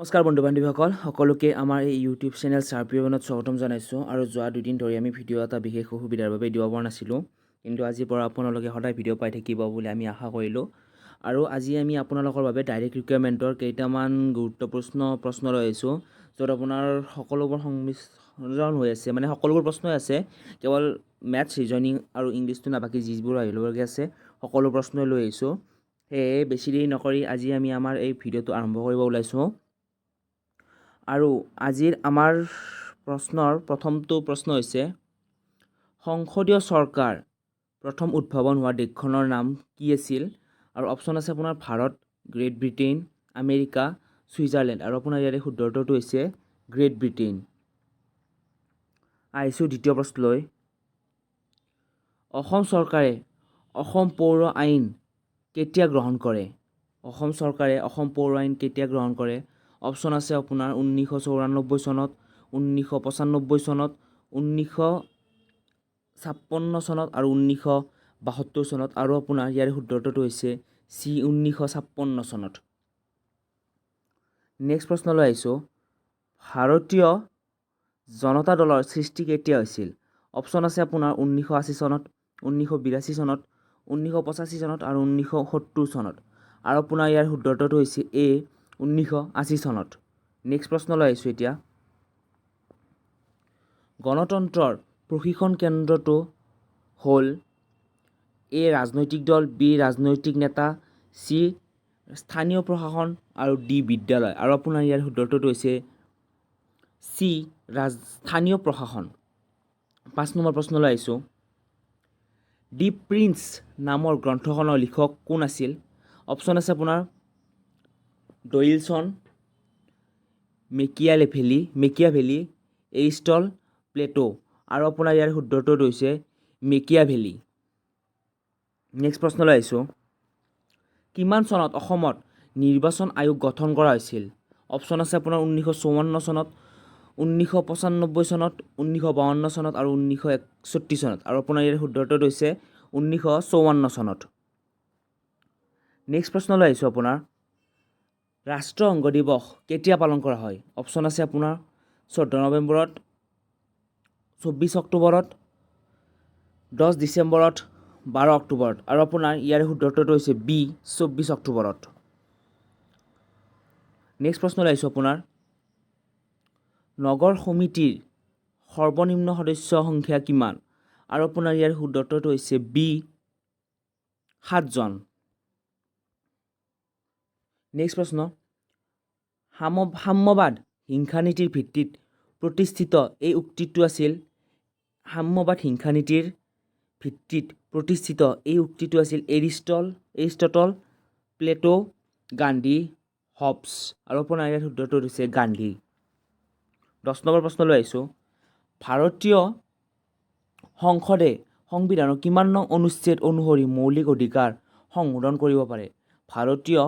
নমস্কাৰ বন্ধু বান্ধৱীসকল সকলোকে আমাৰ এই ইউটিউব চেনেল চাৰ্পিয়নত স্বাগতম জনাইছোঁ আৰু যোৱা দুদিন ধৰি আমি ভিডিঅ' এটা বিশেষ অসুবিধাৰ বাবে দিব পৰা নাছিলোঁ কিন্তু আজিৰ পৰা আপোনালোকে সদায় ভিডিঅ' পাই থাকিব বুলি আমি আশা কৰিলোঁ আৰু আজি আমি আপোনালোকৰ বাবে ডাইৰেক্ট ৰিকুৱাৰমেণ্টৰ কেইটামান গুৰুত্বপূৰ্ণ প্ৰশ্ন লৈ আহিছোঁ য'ত আপোনাৰ সকলোবোৰ সংমিশ্ৰণ হৈ আছে মানে সকলোবোৰ প্ৰশ্নই আছে কেৱল মেথছ ৰিজনিং আৰু ইংলিছটো নাবাকি যিবোৰ আহিবলগীয়া আছে সকলো প্ৰশ্নই লৈ আহিছোঁ সেয়ে বেছি দেৰি নকৰি আজি আমি আমাৰ এই ভিডিঅ'টো আৰম্ভ কৰিব ওলাইছোঁ আৰু আজিৰ আমাৰ প্ৰশ্নৰ প্ৰথমটো প্ৰশ্ন হৈছে সংসদীয় চৰকাৰ প্ৰথম উদ্ভাৱন হোৱা দেশখনৰ নাম কি আছিল আৰু অপশ্যন আছে আপোনাৰ Bharat great Britain America Switzerland আৰু আপোনাৰ ইয়াৰে শুদ্ধ উত্তৰটো হৈছে গ্ৰেট ব্ৰিটেইন আহিছোঁ দ্বিতীয় প্ৰশ্নলৈ অসম চৰকাৰে অসম পৌৰ আইন কেতিয়া গ্ৰহণ কৰে অসম চৰকাৰে অসম পৌৰ আইন কেতিয়া গ্ৰহণ কৰে অপশ্যন আছে আপোনাৰ 1994 চনত 1995 চনত 1956 চনত আৰু 1972 চনত আৰু আপোনাৰ ইয়াৰ শুদ্ধ উত্তৰটো হৈছে চি 1956 চনত নেক্সট প্ৰশ্নলৈ আহিছোঁ ভাৰতীয় জনতা দলৰ সৃষ্টি কেতিয়া হৈছিল অপশ্যন আছে আপোনাৰ 1980 চনত 1982 চনত 1985 চনত আৰু 1970 চনত আৰু আপোনাৰ ইয়াৰ শুদ্ধ উত্তৰটো হৈছে এ 1980 চনত নেক্সট প্ৰশ্নলৈ আহিছোঁ এতিয়া গণতন্ত্ৰৰ প্ৰশিক্ষণ কেন্দ্ৰটো হ'ল এ ৰাজনৈতিক দল বি ৰাজনৈতিক নেতা চি স্থানীয় প্ৰশাসন আৰু ডি বিদ্যালয় আৰু আপোনাৰ ইয়াৰ শুদ্ধ উত্তৰটো হৈছে চি স্থানীয় প্ৰশাসন 5 নম্বৰ প্ৰশ্নলৈ আহিছোঁ দি প্ৰিন্স নামৰ গ্ৰন্থখনৰ লিখক কোন আছিল অপশ্যন আছে আপোনাৰ ডয়িলছন মেকিয়াভেলি এৰিষ্টল প্লেটো আৰু আপোনাৰ ইয়াৰ শুদ্ধ উত্তৰটো হৈছে মেকিয়াভেলি নেক্সট প্ৰশ্নলৈ আহিছোঁ কিমান চনত অসমত নিৰ্বাচন আয়োগ গঠন কৰা হৈছিল অপশ্যন আছে আপোনাৰ 1954 চনত 1995 চনত 1952 চনত আৰু 1961 চনত আৰু আপোনাৰ ইয়াৰ শুদ্ধ উত্তৰটো হৈছে 1954 চনত নেক্সট প্ৰশ্নলৈ আহিছোঁ আপোনাৰ ৰাষ্ট্ৰসংঘ দিৱস কেতিয়া পালন কৰা হয় অপশ্যন আছে আপোনাৰ 14 নৱেম্বৰত 24 অক্টোবৰত 10 ডিচেম্বৰত 12 অক্টোবৰত আৰু আপোনাৰ ইয়াৰ শুদ্ধ উত্তৰটো হৈছে বি 24 অক্টোবৰত নেক্সট প্ৰশ্নলৈ আহিছোঁ আপোনাৰ নগৰ সমিতিৰ সৰ্বনিম্ন সদস্য সংখ্যা কিমান আৰু আপোনাৰ ইয়াৰ শুদ্ধ উত্তৰটো হৈছে বি 7জন নেক্সট প্ৰশ্ন সাম্যবাদ হিংসানীতিৰ ভিত্তিত প্ৰতিষ্ঠিত এই উক্তিটো আছিল সাম্যবাদ হিংসানীতিৰ ভিত্তিত প্ৰতিষ্ঠিত এই উক্তিটো আছিল এৰিষ্টটল প্লেটো গান্ধী হবছ আৰু আপোনাৰ ইয়াৰ শুদ্ধ উত্তৰটো হৈছে গান্ধী 10 নম্বৰ প্ৰশ্নলৈ আহিছোঁ ভাৰতীয় সংসদে সংবিধানৰ কিমান নং অনুচ্ছেদ অনুসৰি মৌলিক অধিকাৰ সংশোধন কৰিব পাৰে ভাৰতীয়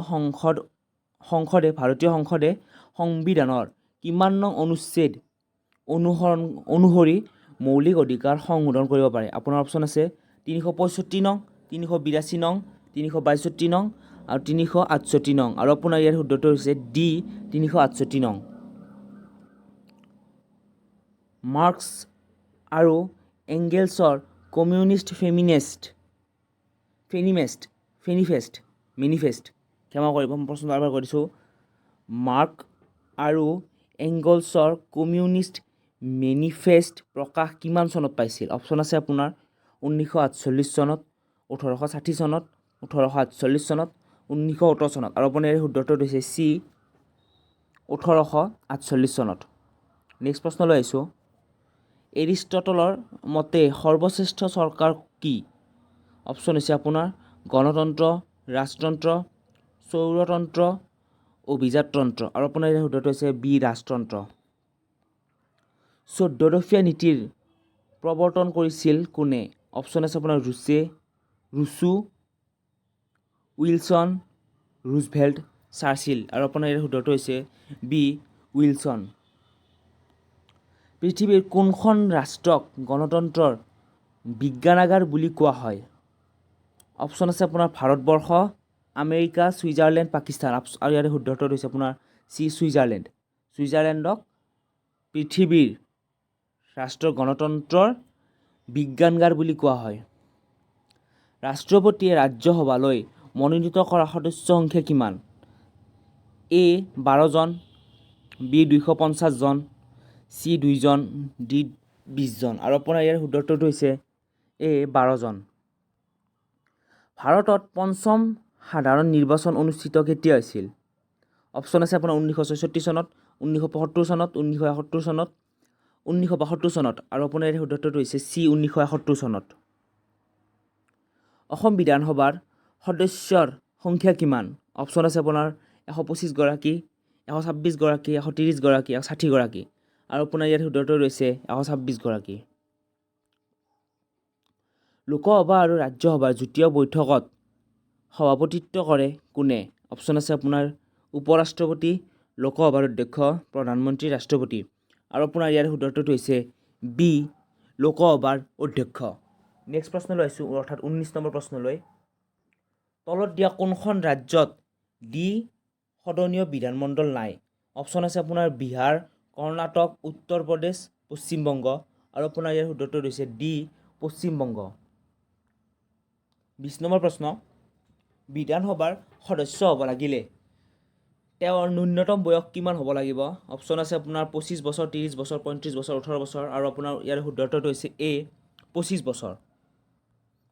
সংসদে সংবিধানৰ কিমান নং অনুচ্ছেদ অনুসৰি মৌলিক অধিকাৰ সংশোধন কৰিব পাৰে আপোনাৰ অপশ্যন আছে 365 নং 382 নং 362 নং আৰু 368 নং আৰু আপোনাৰ ইয়াৰ শুদ্ধ উত্তৰ হৈছে ডি 368 নং মাৰ্কছ আৰু এংগেলছৰ কমিউনিষ্ট মেনিফেষ্ট ক্ষমা কৰিব মই প্ৰশ্ন বাৰ কৰিছোঁ মাৰ্ক আৰু এংগেলছৰ কমিউনিষ্ট মেনিফেষ্ট প্ৰকাশ কিমান চনত পাইছিল অপশ্যন আছে আপোনাৰ 1948 চনত 1860 চনত 1848 চনত 1917 চনত আৰু আপোনাৰ ইয়াৰ শুদ্ধ উত্তৰটো হৈছে চি 1848 চনত নেক্সট প্ৰশ্নলৈ আহিছোঁ এৰিষ্টটলৰ মতে সৰ্বশ্ৰেষ্ঠ চৰকাৰ কি অপশ্যন হৈছে আপোনাৰ গণতন্ত্ৰ ৰাজতন্ত্ৰ চৌৰতন্ত্ৰ অভিজাততন্ত্ৰ আৰু আপোনাৰ ইয়াৰ শুদ্ধটো হৈছে বি ৰাজতন্ত্ৰ 14 দফীয়া নীতিৰ প্ৰৱৰ্তন কৰিছিল কোনে অপশ্যন আছে আপোনাৰ ৰুছো উইলছন ৰুজভেল্ট চাৰ্চিল আৰু আপোনাৰ ইয়াৰ শুদ্ধটো হৈছে বি উইলছন পৃথিৱীৰ কোনখন ৰাষ্ট্ৰক গণতন্ত্ৰৰ বিজ্ঞানাগাৰ বুলি কোৱা হয় অপশ্যন আছে আপোনাৰ ভাৰতবৰ্ষ আমেৰিকা ছুইজাৰলেণ্ড পাকিস্তান আৰু ইয়াৰ শুদ্ধ উত্তৰটো হৈছে আপোনাৰ চি ছুইজাৰলেণ্ডক পৃথিৱীৰ ৰাষ্ট্ৰৰ গণতন্ত্ৰৰ বিজ্ঞানগাৰ বুলি কোৱা হয়। ৰাষ্ট্ৰপতিয়ে ৰাজ্যসভালৈ মনোনীত কৰা সদস্য সংখ্যা কিমান? এ 12 জন, বি 250 জন, চি 2 জন, ডি 20 জন। আৰু আপোনাৰ ইয়াৰ শুদ্ধ উত্তৰটো হৈছে এ 12 জন। ভাৰতত পঞ্চম সাধাৰণ নিৰ্বাচন অনুষ্ঠিত কেতিয়া হৈছিল? অপশ্যন আছে আপোনাৰ 1966 চনত, 1975 চনত, 1971 চনত, 1972 চনত। আৰু আপোনাৰ ইয়াৰ শুদ্ধ উত্তৰটো হৈছে চি 1971 চনত। অসম বিধানসভাৰ সদস্যৰ সংখ্যা কিমান? অপশ্যন আছে আপোনাৰ 125 গৰাকী, 126 গৰাকী, 130 গৰাকী, 160 গৰাকী। আৰু আপোনাৰ ইয়াৰ শুদ্ধ উত্তৰ হৈছে 126 গৰাকী। লোকসভা আৰু ৰাজ্যসভাৰ যুটীয়া বৈঠকত সভাপতিত্ব কৰে কোনে? অপশ্যন আছে আপোনাৰ উপ-ৰাষ্ট্ৰপতি, লোকসভাৰ অধ্যক্ষ, প্ৰধানমন্ত্ৰী, ৰাষ্ট্ৰপতি। আৰু আপোনাৰ ইয়াৰ শুদ্ধ উত্তৰটো হৈছে বি লোকসভাৰ অধ্যক্ষ। নেক্সট প্ৰশ্নলৈ আহিছোঁ, অৰ্থাৎ 19 নম্বৰ প্ৰশ্নলৈ। তলত দিয়া কোনখন ৰাজ্যত দ্বি-সদনীয় বিধানমণ্ডল নাই? অপশ্যন আছে আপোনাৰ বিহাৰ, কৰ্ণাটক, উত্তৰ প্ৰদেশ, পশ্চিমবংগ। আৰু আপোনাৰ ইয়াৰ শুদ্ধ উত্তৰ হৈছে ডি পশ্চিমবংগ। 20 নম্বৰ প্ৰশ্ন। বিধানসভাৰ সদস্য হ'ব লাগিলে তেওঁৰ ন্যূনতম বয়স কিমান হ'ব লাগিব? অপশ্যন আছে আপোনাৰ 25 বছৰ, 30 বছৰ, 35 বছৰ, 18 বছৰ। আৰু আপোনাৰ ইয়াৰ শুদ্ধ উত্তৰটো হৈছে এ 25 বছৰ।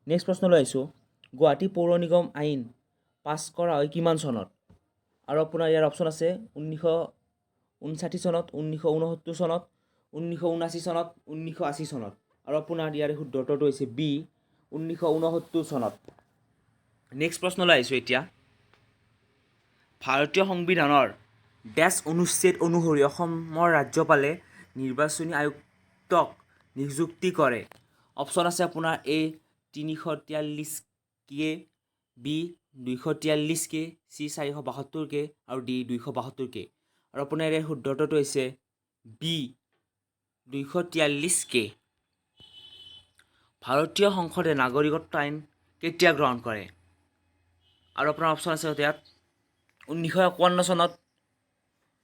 নেক্সট প্ৰশ্নলৈ আহিছোঁ। গুৱাহাটী পৌৰ নিগম আইন পাছ কৰা হয় কিমান চনত? আৰু আপোনাৰ ইয়াৰ অপশ্যন আছে 1959 চনত, 1969 চনত, 1979 চনত, 1980 চনত। আৰু আপোনাৰ ইয়াৰ শুদ্ধ উত্তৰটো হৈছে বি 1969 চনত। নেক্সট প্ৰশ্নলৈ আহিছোঁ এতিয়া। ভাৰতীয় সংবিধানৰ ডেছ অনুচ্ছেদ অনুসৰি অসমৰ ৰাজ্যপালে নিৰ্বাচনী আয়ুক্তক নিযুক্তি কৰে? অপশ্যন আছে আপোনাৰ এ 343 কে, বি 243 কে, চি 472 কে, আৰু ডি 272 কে। আৰু আপোনাৰ ইয়াৰ শুদ্ধ উত্তৰটো হৈছে বি 243 কে। ভাৰতীয় সংসদে নাগৰিকত্ব আইন কেতিয়া গ্ৰহণ কৰে? আৰু আপোনাৰ অপশ্যন আছে ইয়াত 1951 চনত,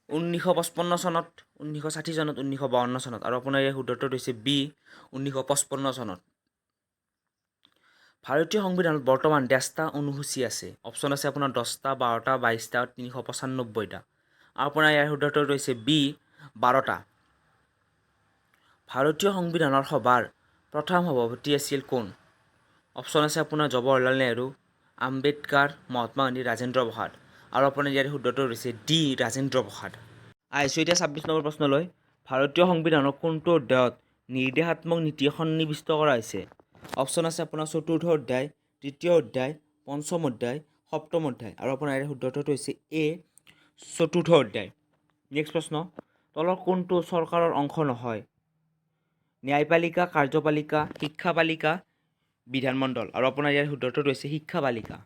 1955 চনত, 1960 চনত, 1952 চনত। আৰু আপোনাৰ ইয়াৰ শুদ্ধ উত্তৰটো হৈছে বি 1955 চনত। ভাৰতীয় সংবিধানত বৰ্তমান ডেছটা অনুসূচী আছে? অপশ্যন আছে আপোনাৰ 10টা, 12টা, 22টা, 395টা। আৰু আপোনাৰ ইয়াৰ শুদ্ধ উত্তৰটো হৈছে বি 12টা। ভাৰতীয় সংবিধানৰ সভাৰ প্ৰথম সভাপতি আছিল কোন? অপশ্যন আছে আপোনাৰ জৱাহৰলাল নেহৰু, আম্বেদকাৰ, মহাত্মা গান্ধী, ৰাজেন্দ্ৰ প্ৰসাদ। আৰু আপোনাৰ ইয়াৰ শুদ্ধ উত্তৰ হৈছে ডি ৰাজেন্দ্ৰ প্ৰসাদ। আহিছোঁ এতিয়া 26 নম্বৰ প্ৰশ্নলৈ। ভাৰতীয় সংবিধানৰ কোনটো অধ্যায়ত নিৰ্দেশাত্মক নীতি সন্নিৱিষ্ট কৰা হৈছে? অপশ্যন আছে আপোনাৰ 4ৰ্থ অধ্যায়, 3য় অধ্যায়, 5ম অধ্যায়, 7ম অধ্যায়। আৰু আপোনাৰ ইয়াৰ শুদ্ধ উত্তৰটো হৈছে এ 4ৰ্থ অধ্যায়। নেক্সট প্ৰশ্ন। তলৰ কোনটো চৰকাৰৰ অংশ নহয়? ন্যায়পালিকা, কাৰ্যপালিকা, শিক্ষাপালিকা, বিধানমণ্ডল। আৰু আপোনাৰ ইয়াৰ শুদ্ধ উত্তৰটো হৈছে শিক্ষাপালিকা।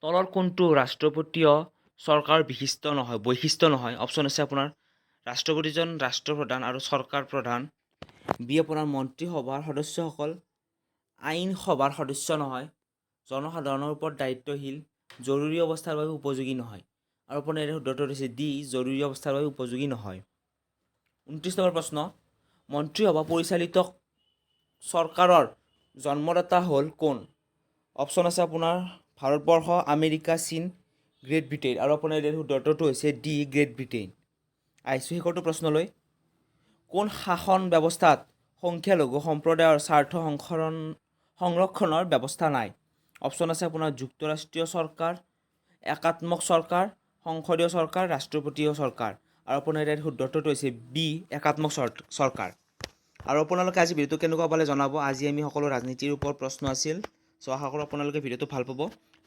তলৰ কোনটো ৰাষ্ট্ৰপতীয় চৰকাৰ বৈশিষ্ট্য নহয়? অপশ্যন আছে আপোনাৰ ৰাষ্ট্ৰপতিজন ৰাষ্ট্ৰপ্ৰধান আৰু চৰকাৰ প্ৰধান, বি আপোনাৰ মন্ত্ৰীসভাৰ সদস্যসকল আইনসভাৰ সদস্য নহয়, জনসাধাৰণৰ ওপৰত দায়িত্বশীল, জৰুৰী অৱস্থাৰ বাবে উপযোগী নহয়। আৰু আপোনাৰ ইয়াৰ শুদ্ধ উত্তৰ হৈছে ডি জৰুৰী অৱস্থাৰ বাবে উপযোগী নহয়। 29 নম্বৰ প্ৰশ্ন। মন্ত্ৰীসভা পৰিচালিত চৰকাৰৰ জন্মদাতা হ'ল কোন? অপশ্যন আছে আপোনাৰ ভাৰতবৰ্ষ, আমেৰিকা, চীন, গ্ৰেট ব্ৰিটেইন। আৰু আপোনাৰ ইয়াৰ শুদ্ধ উত্তৰটো হৈছে ডি গ্ৰেট ব্ৰিটেইন। আহিছোঁ শেষৰটো প্ৰশ্নলৈ। কোন শাসন ব্যৱস্থাত সংখ্যালঘু সম্প্ৰদায়ৰ স্বাৰ্থ সংৰক্ষণৰ ব্যৱস্থা নাই? অপশ্যন আছে আপোনাৰ যুক্তৰাষ্ট্ৰীয় চৰকাৰ, একাত্মক চৰকাৰ, সংসদীয় চৰকাৰ, ৰাষ্ট্ৰপতীয় চৰকাৰ। আৰু আপোনাৰ ইয়াৰ শুদ্ধ উত্তৰটো হৈছে বি একাত্মক চৰকাৰ। আৰু আপোনালোকে আজি ভিডিঅ'টো কেনেকুৱা পালে জনাব। আজি আমি সকলো ৰাজনীতিৰ ওপৰত প্ৰশ্ন আছিল। চ' আশা কৰোঁ আপোনালোকে ভিডিঅ'টো ভাল পাব।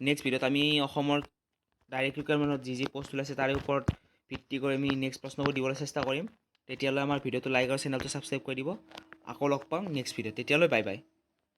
নেক্সট ভিডিঅ'ত আমি অসমৰ ডাইৰেক্ট ৰিক্ৰুইটমেণ্টত যি পষ্ট ওলাইছে তাৰে ওপৰত ভিত্তি কৰি আমি নেক্সট প্ৰশ্নবোৰ দিবলৈ চেষ্টা কৰিম। তেতিয়ালৈ আমাৰ ভিডিঅ'টো লাইক আৰু চেনেলটো ছাবস্ক্ৰাইব কৰি দিব। আকৌ লগ পাম নেক্সট ভিডিঅ'ত। তেতিয়ালৈ বাই বাই।